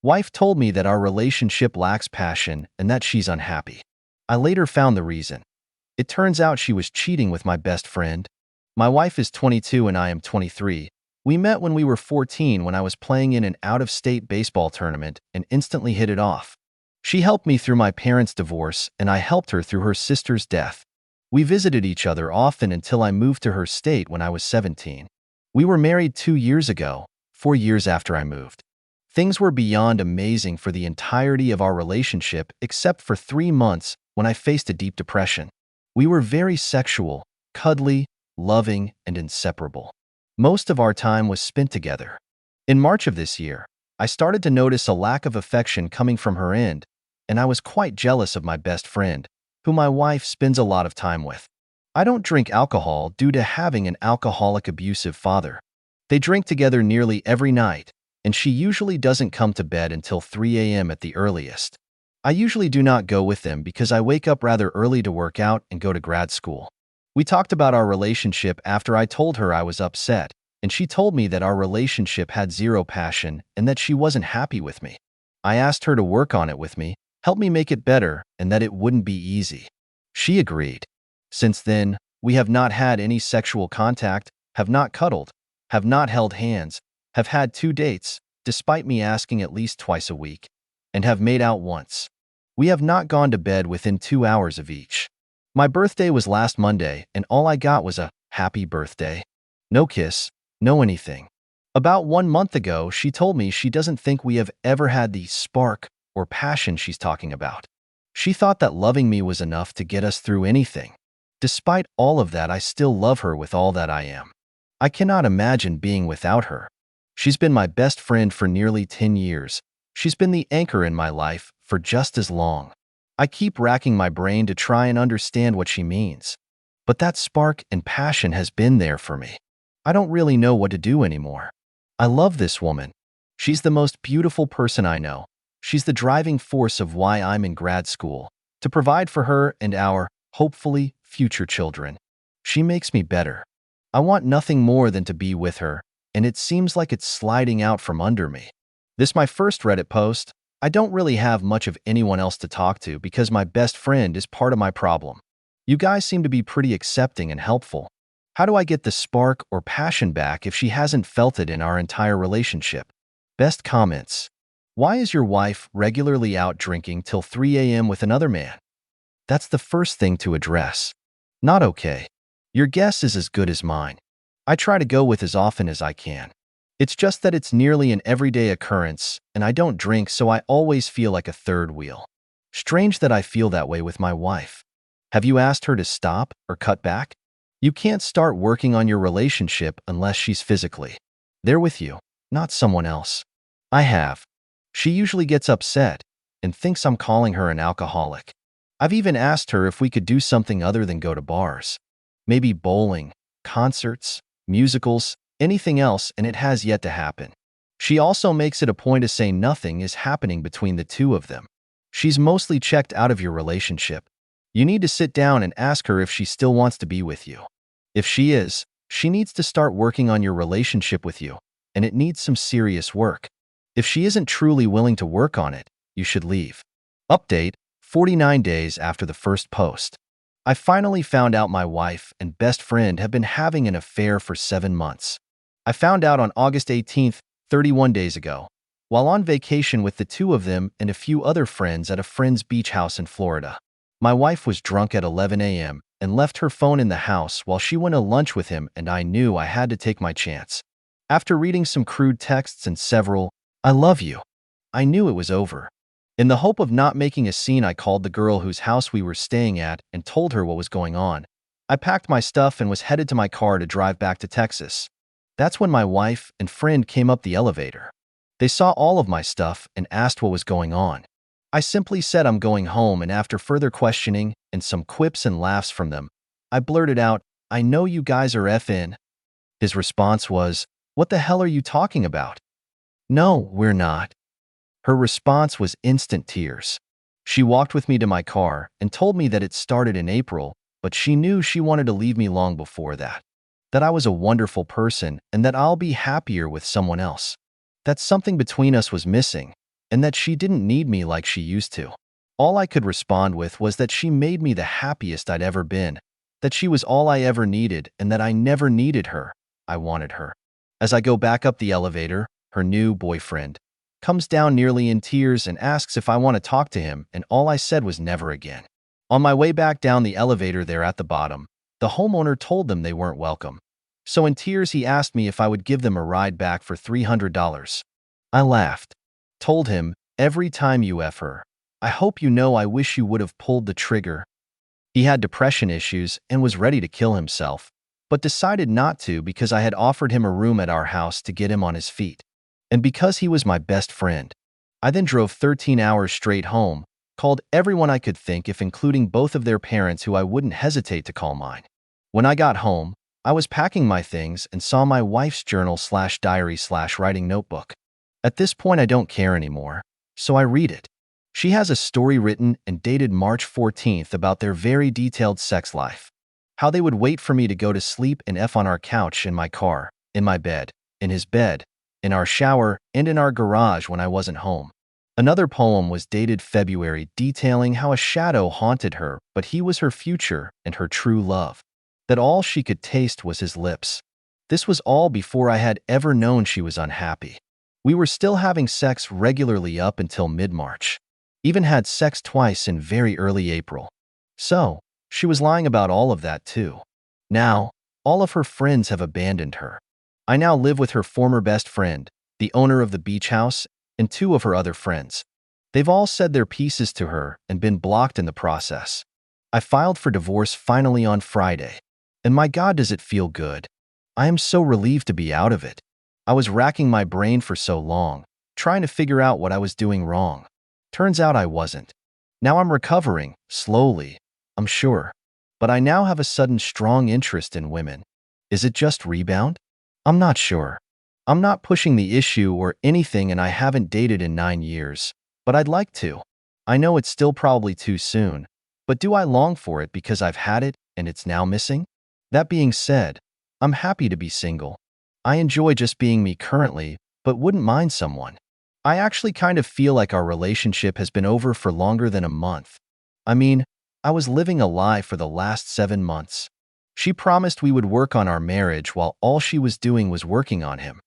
Wife told me that our relationship lacks passion and that she's unhappy. I later found the reason. It turns out she was cheating with my best friend. My wife is 22 and I am 23. We met when we were 14 when I was playing in an out-of-state baseball tournament and instantly hit it off. She helped me through my parents' divorce and I helped her through her sister's death. We visited each other often until I moved to her state when I was 17. We were married 2 years ago, 4 years after I moved. Things were beyond amazing for the entirety of our relationship except for 3 months when I faced a deep depression. We were very sexual, cuddly, loving, and inseparable. Most of our time was spent together. In March of this year, I started to notice a lack of affection coming from her end, and I was quite jealous of my best friend, who my wife spends a lot of time with. I don't drink alcohol due to having an alcoholic abusive father. They drink together nearly every night, and she usually doesn't come to bed until 3 a.m. at the earliest. I usually do not go with them because I wake up rather early to work out and go to grad school. We talked about our relationship after I told her I was upset, and she told me that our relationship had zero passion and that she wasn't happy with me. I asked her to work on it with me, help me make it better, and that it wouldn't be easy. She agreed. Since then, we have not had any sexual contact, have not cuddled, have not held hands, have had 2 dates, despite me asking at least twice a week, and have made out once. We have not gone to bed within 2 hours of each. My birthday was last Monday, and all I got was a happy birthday. No kiss, no anything. About 1 month ago, she told me she doesn't think we have ever had the spark or passion she's talking about. She thought that loving me was enough to get us through anything. Despite all of that, I still love her with all that I am. I cannot imagine being without her. She's been my best friend for nearly 10 years. She's been the anchor in my life for just as long. I keep racking my brain to try and understand what she means. But that spark and passion has been there for me. I don't really know what to do anymore. I love this woman. She's the most beautiful person I know. She's the driving force of why I'm in grad school, to provide for her and our, hopefully, future children. She makes me better. I want nothing more than to be with her, and it seems like it's sliding out from under me. This is my first Reddit post. I don't really have much of anyone else to talk to because my best friend is part of my problem. You guys seem to be pretty accepting and helpful. How do I get the spark or passion back if she hasn't felt it in our entire relationship? Best comments. Why is your wife regularly out drinking till 3 a.m. with another man? That's the first thing to address. Not okay. Your guess is as good as mine. I try to go with as often as I can. It's just that it's nearly an everyday occurrence, and I don't drink, so I always feel like a third wheel. Strange that I feel that way with my wife. Have you asked her to stop or cut back? You can't start working on your relationship unless she's physically there with you, not someone else. I have. She usually gets upset and thinks I'm calling her an alcoholic. I've even asked her if we could do something other than go to bars. Maybe bowling, concerts, musicals, anything else, and it has yet to happen. She also makes it a point to say nothing is happening between the two of them. She's mostly checked out of your relationship. You need to sit down and ask her if she still wants to be with you. If she is, she needs to start working on your relationship with you, and it needs some serious work. If she isn't truly willing to work on it, you should leave. Update: 49 days after the first post. I finally found out my wife and best friend have been having an affair for 7 months. I found out on August 18th, 31 days ago, while on vacation with the two of them and a few other friends at a friend's beach house in Florida. My wife was drunk at 11 a.m. and left her phone in the house while she went to lunch with him, and I knew I had to take my chance. After reading some crude texts and several "I love you," I knew it was over. In the hope of not making a scene, I called the girl whose house we were staying at and told her what was going on. I packed my stuff and was headed to my car to drive back to Texas. That's when my wife and friend came up the elevator. They saw all of my stuff and asked what was going on. I simply said I'm going home, and after further questioning and some quips and laughs from them, I blurted out, "I know you guys are effing." His response was, "What the hell are you talking about?" "No, we're not." Her response was instant tears. She walked with me to my car and told me that it started in April, but she knew she wanted to leave me long before that. That I was a wonderful person and that I'll be happier with someone else. That something between us was missing, and that she didn't need me like she used to. All I could respond with was that she made me the happiest I'd ever been, that she was all I ever needed, and that I never needed her. I wanted her. As I go back up the elevator, her new boyfriend comes down nearly in tears and asks if I want to talk to him, and all I said was never again. On my way back down the elevator there at the bottom, the homeowner told them they weren't welcome. So in tears he asked me if I would give them a ride back for $300. I laughed. Told him, every time you F her, I hope you know I wish you would have pulled the trigger. He had depression issues and was ready to kill himself, but decided not to because I had offered him a room at our house to get him on his feet. And because he was my best friend, I then drove 13 hours straight home, called everyone I could think of, including both of their parents who I wouldn't hesitate to call mine. When I got home, I was packing my things and saw my wife's journal/diary/writing notebook. At this point I don't care anymore, so I read it. She has a story written and dated March 14th about their very detailed sex life. How they would wait for me to go to sleep and F on our couch, in my car, in my bed, in his bed, in our shower, and in our garage when I wasn't home. Another poem was dated February, detailing how a shadow haunted her, but he was her future and her true love. That all she could taste was his lips. This was all before I had ever known she was unhappy. We were still having sex regularly up until mid-March. Even had sex twice in very early April. So, she was lying about all of that too. Now, all of her friends have abandoned her. I now live with her former best friend, the owner of the beach house, and two of her other friends. They've all said their pieces to her and been blocked in the process. I filed for divorce finally on Friday. And my God, does it feel good. I am so relieved to be out of it. I was racking my brain for so long, trying to figure out what I was doing wrong. Turns out I wasn't. Now I'm recovering, slowly, I'm sure. But I now have a sudden strong interest in women. Is it just rebound? I'm not sure. I'm not pushing the issue or anything, and I haven't dated in 9 years. But I'd like to. I know it's still probably too soon. But do I long for it because I've had it and it's now missing? That being said, I'm happy to be single. I enjoy just being me currently, but wouldn't mind someone. I actually kind of feel like our relationship has been over for longer than a month. I mean, I was living a lie for the last 7 months. She promised we would work on our marriage while all she was doing was working on him.